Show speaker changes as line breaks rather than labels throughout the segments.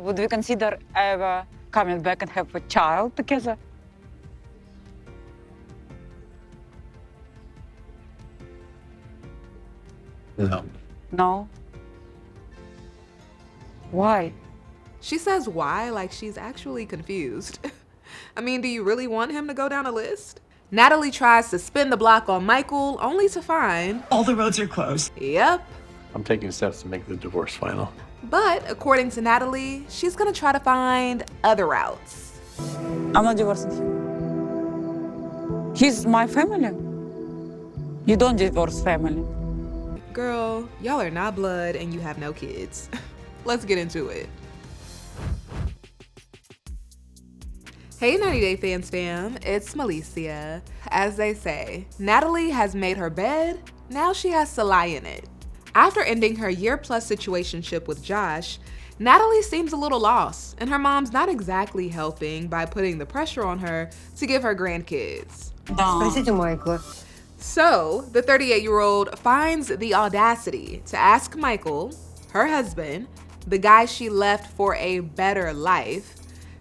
Would we consider ever coming back and have a child together?
No.
No. Why?
She says why like she's actually confused. I mean, do you really want him to go down a list? Natalie tries to spin the block on Michael, only to find
all the roads are closed.
Yep.
I'm taking steps to make the divorce final.
But according to Natalie, she's gonna try to find other routes.
I'm not divorcing him. He's my family. You don't divorce family.
Girl, y'all are not blood and you have no kids. Let's get into it. Hey 90 Day Fans fam, it's Melicia. As they say, Natalie has made her bed, now she has to lie in it. After ending her year-plus situationship with Josh, Natalie seems a little lost, and her mom's not exactly helping by putting the pressure on her to give her grandkids.
Спросите Майкла.
So, the 38-year-old finds the audacity to ask Michael, her husband, the guy she left for a better life,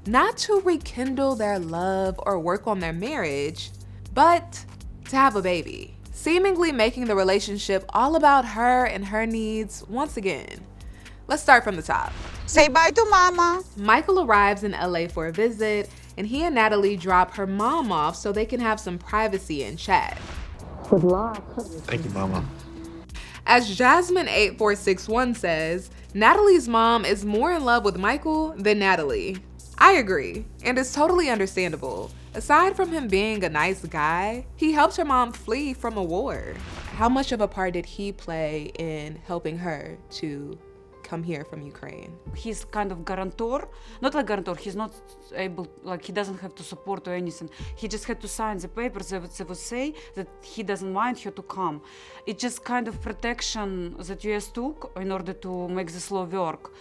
not to rekindle their love or work on their marriage, but to have a baby, seemingly making the relationship all about her and her needs once again. Let's start from the top.
Say bye to mama.
Michael arrives in LA for a visit, and he and Natalie drop her mom off so they can have some privacy and chat.
Good luck.
Thank you, Mama.
As Jasmine8461 says, Natalie's mom is more in love with Michael than Natalie. I agree, and it's totally understandable. Aside from him being a nice guy, he helped her mom flee from a war. How much of a part did he play in helping her to come here from Ukraine?
He's kind of guarantor, not like guarantor, he's not able, like he doesn't have to support or anything. He just had to sign the papers that would say that he doesn't mind her to come. It's just kind of protection that US took in order to make this law work.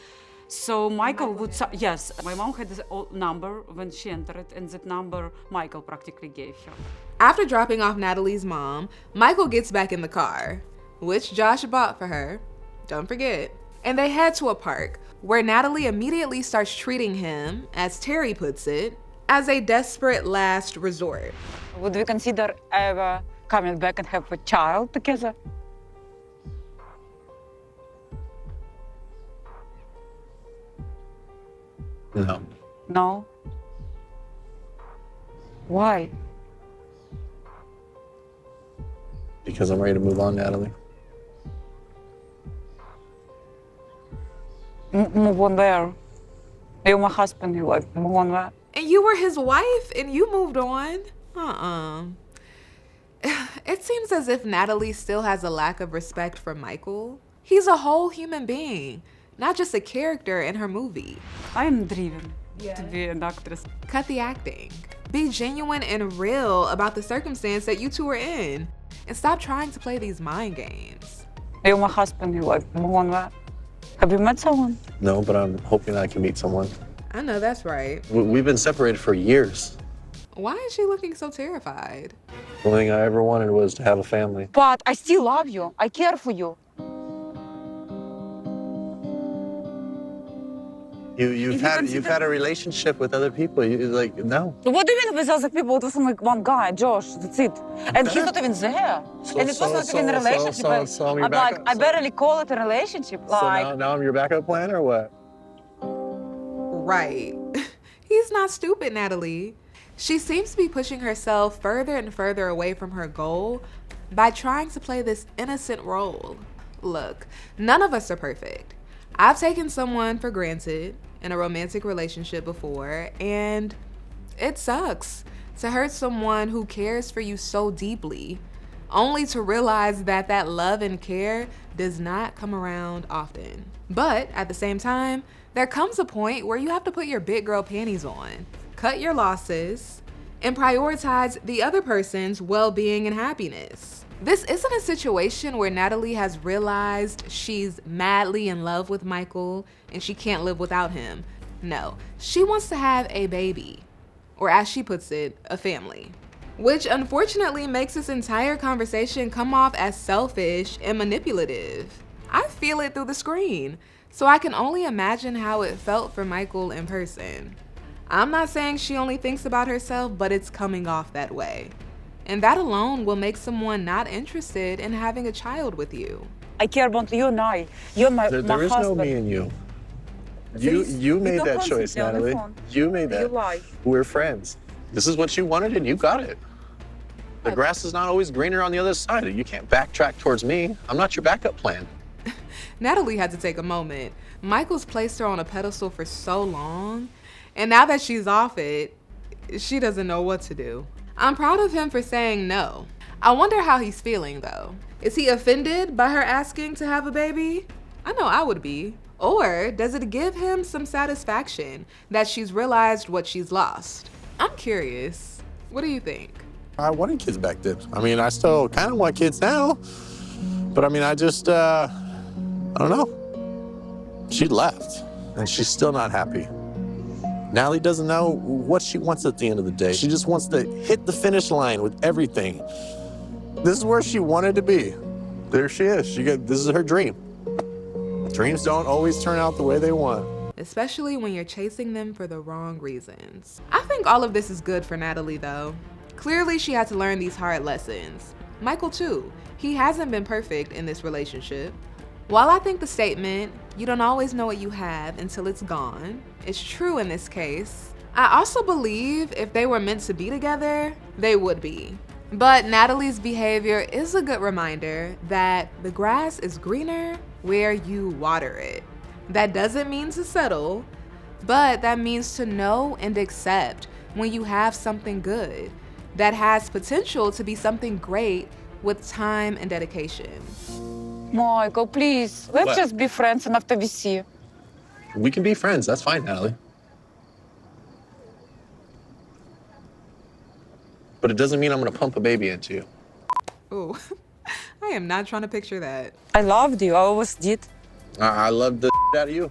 So Michael would, yes, my mom had this number when she entered, and that number Michael practically gave her.
After dropping off Natalie's mom, Michael gets back in the car, which Josh bought for her, don't forget, and they head to a park where Natalie immediately starts treating him, as Terry puts it, as a desperate last resort.
Would we consider ever coming back and have a child together?
No.
No. Why?
Because I'm ready to move on, Natalie.
Move on there. You're my husband, you like, move on there.
And you were his wife and you moved on? It seems as if Natalie still has a lack of respect for Michael. He's a whole human being, not just a character in her movie.
I am driven to be an actress.
Cut the acting. Be genuine and real about the circumstance that you two are in, and stop trying to play these mind games.
You're my husband, you like, move on there. Have you met someone?
No, but I'm hoping I can meet someone.
I know that's right.
We've been separated for years.
Why is she looking so terrified?
The only thing I ever wanted was to have a family.
But I still love you. I care for you.
You've had a relationship with other people. You like no.
What do you mean with other people? It was like one guy, Josh, that's it. And he's not even there. And it was not even a relationship. I'm like, I barely call it a relationship. Like,
So now I'm your backup plan or what?
Right. He's not stupid, Natalie. She seems to be pushing herself further and further away from her goal by trying to play this innocent role. Look, none of us are perfect. I've taken someone for granted in a romantic relationship before, and it sucks to hurt someone who cares for you so deeply, only to realize that that love and care does not come around often. But at the same time, there comes a point where you have to put your big girl panties on, cut your losses, and prioritize the other person's well-being and happiness. This isn't a situation where Natalie has realized she's madly in love with Michael and she can't live without him. No, she wants to have a baby, or as she puts it, a family. Which unfortunately makes this entire conversation come off as selfish and manipulative. I feel it through the screen. So I can only imagine how it felt for Michael in person. I'm not saying she only thinks about herself, but it's coming off that way. And that alone will make someone not interested in having a child with you.
I care about you and I. You're my
There is
husband.
no me and you.
Please,
You made
don't
that
constantly
choice,
on the
Natalie.
phone.
You made that.
You lie.
We're friends. This is what you wanted, and you got it. The grass is not always greener on the other side. You can't backtrack towards me. I'm not your backup plan.
Natalie had to take a moment. Michael's placed her on a pedestal for so long, and now that she's off it, she doesn't know what to do. I'm proud of him for saying no. I wonder how he's feeling though. Is he offended by her asking to have a baby? I know I would be. Or does it give him some satisfaction that she's realized what she's lost? I'm curious. What do you think?
I wanted kids back then. I mean, I still kind of want kids now. But I mean, I just, I don't know. She left, and she's still not happy. Natalie doesn't know what she wants at the end of the day. She just wants to hit the finish line with everything. This is where she wanted to be. There she is. This is her dream. Dreams don't always turn out the way they want.
Especially when you're chasing them for the wrong reasons. I think all of this is good for Natalie though. Clearly she had to learn these hard lessons. Michael too. He hasn't been perfect in this relationship. While I think the statement, "you don't always know what you have until it's gone," is true in this case, I also believe if they were meant to be together, they would be. But Natalie's behavior is a good reminder that the grass is greener where you water it. That doesn't mean to settle, but that means to know and accept when you have something good that has potential to be something great with time and dedication.
Michael, please, let's
What?
just be friends and after we see.
We can be friends. That's fine, Natalie. But it doesn't mean I'm going to pump a baby into you.
Ooh, I am not trying to picture that.
I loved you, I always did.
I loved the out of you.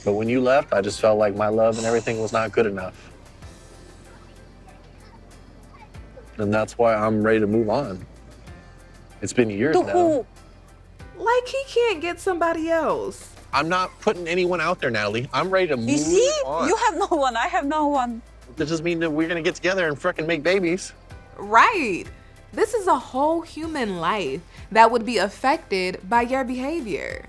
But when you left, I just felt like my love and everything was not good enough. And that's why I'm ready to move on. It's been years
To
now.
who?
Like he can't get somebody else.
I'm not putting anyone out there, Natalie. I'm ready to move
You see?
on.
You have no one, I have no one.
That doesn't mean that we're gonna get together and frickin' make babies.
Right. This is a whole human life that would be affected by your behavior.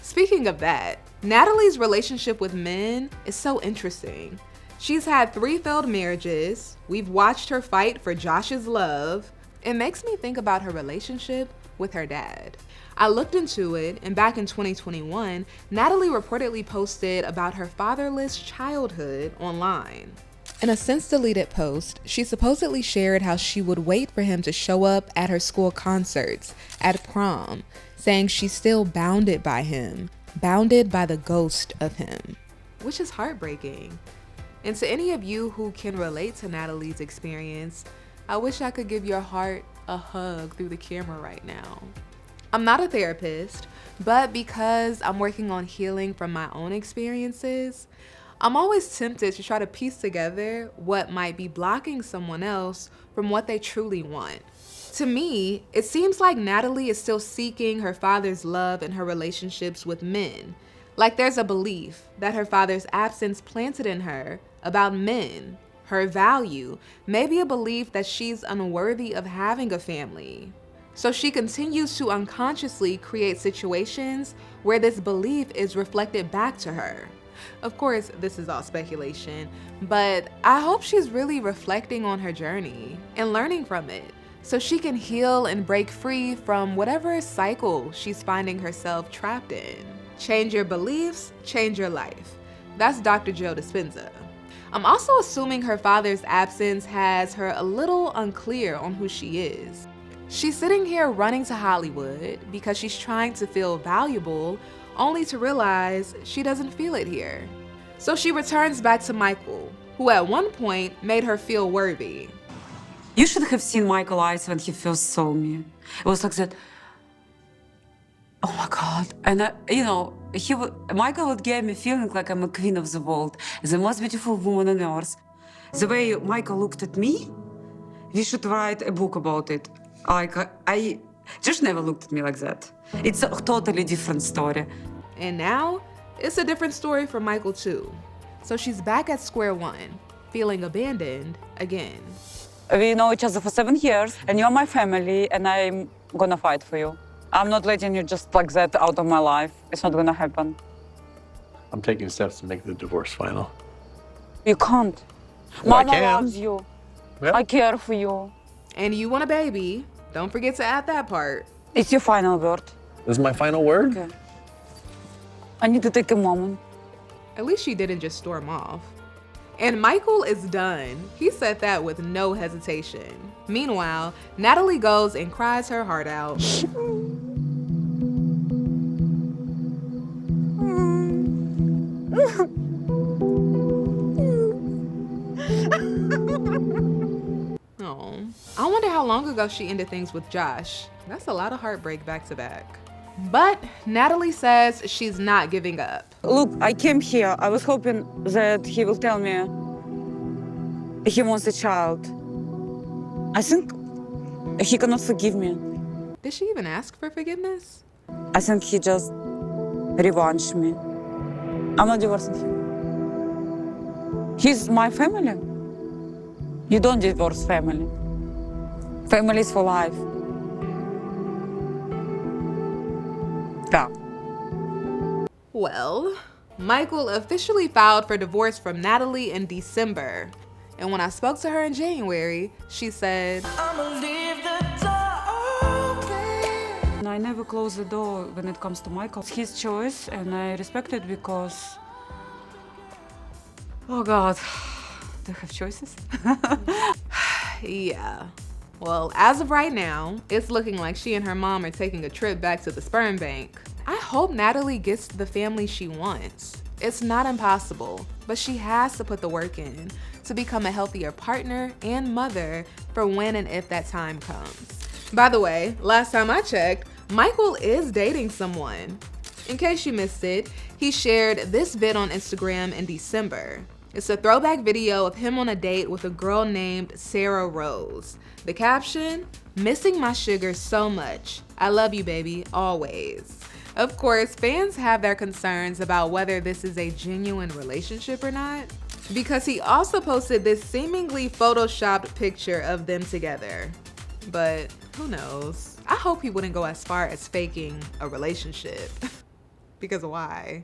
Speaking of that, Natalie's relationship with men is so interesting. She's had 3 failed marriages. We've watched her fight for Josh's love. It makes me think about her relationship with her dad. I looked into it, and back in 2021, Natalie reportedly posted about her fatherless childhood online. In a since-deleted post, she supposedly shared how she would wait for him to show up at her school concerts, at prom, saying she's still bounded by him, bounded by the ghost of him, which is heartbreaking. And to any of you who can relate to Natalie's experience, I wish I could give your heart a hug through the camera right now. I'm not a therapist, but because I'm working on healing from my own experiences, I'm always tempted to try to piece together what might be blocking someone else from what they truly want. To me, it seems like Natalie is still seeking her father's love in her relationships with men. Like there's a belief that her father's absence planted in her about men, her value, maybe a belief that she's unworthy of having a family. So she continues to unconsciously create situations where this belief is reflected back to her. Of course, this is all speculation, but I hope she's really reflecting on her journey and learning from it so she can heal and break free from whatever cycle she's finding herself trapped in. Change your beliefs, change your life. That's Dr. Joe Dispenza. I'm also assuming her father's absence has her a little unclear on who she is. She's sitting here running to Hollywood because she's trying to feel valuable, only to realize she doesn't feel it here. So she returns back to Michael, who at one point made her feel worthy.
You should have seen Michael's eyes when he first saw me. It was like that, oh my God. And, Michael would give me feeling like I'm a queen of the world, the most beautiful woman on earth. The way Michael looked at me, we should write a book about it. Like, Josh never looked at me like that. It's a totally different story.
And now, it's a different story for Michael too. So she's back at square one, feeling abandoned again.
We know each other for 7 years, and you're my family, and I'm gonna fight for you. I'm not letting you just like that out of my life. It's not gonna happen.
I'm taking steps to make the divorce final.
You can't.
Well, I
Mama
can.
loves you.
Yeah.
I care for you.
And you want a baby. Don't forget to add that part.
It's your final word.
This is my final word?
Okay. I need to take a moment.
At least she didn't just storm off. And Michael is done. He said that with no hesitation. Meanwhile, Natalie goes and cries her heart out. Oh, I wonder how long ago she ended things with Josh. That's a lot of heartbreak back to back. But Natalie says she's not giving up.
Look, I came here. I was hoping that he will tell me he wants a child. I think he cannot forgive me.
Did she even ask for forgiveness?
I think he just revenged me. I'm not divorcing him. He's my family. You don't divorce family. Family is for life. Yeah.
Well, Michael officially filed for divorce from Natalie in December. And when I spoke to her in January, she said,
And I never close the door when it comes to Michael. It's his choice, and I respect it because, oh God, do I have choices?
yeah. Well, as of right now, it's looking like she and her mom are taking a trip back to the sperm bank. I hope Natalie gets the family she wants. It's not impossible, but she has to put the work in to become a healthier partner and mother for when and if that time comes. By the way, last time I checked, Michael is dating someone. In case you missed it, he shared this vid on Instagram in December. It's a throwback video of him on a date with a girl named Sarah Rose. The caption, "Missing my sugar so much. I love you, baby, always." Of course, fans have their concerns about whether this is a genuine relationship or not, because he also posted this seemingly photoshopped picture of them together. But who knows? I hope he wouldn't go as far as faking a relationship. Because why?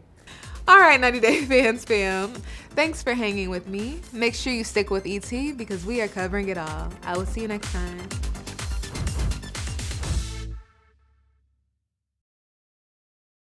All right, 90 Day Fans fam. Thanks for hanging with me. Make sure you stick with ET because we are covering it all. I will see you next time.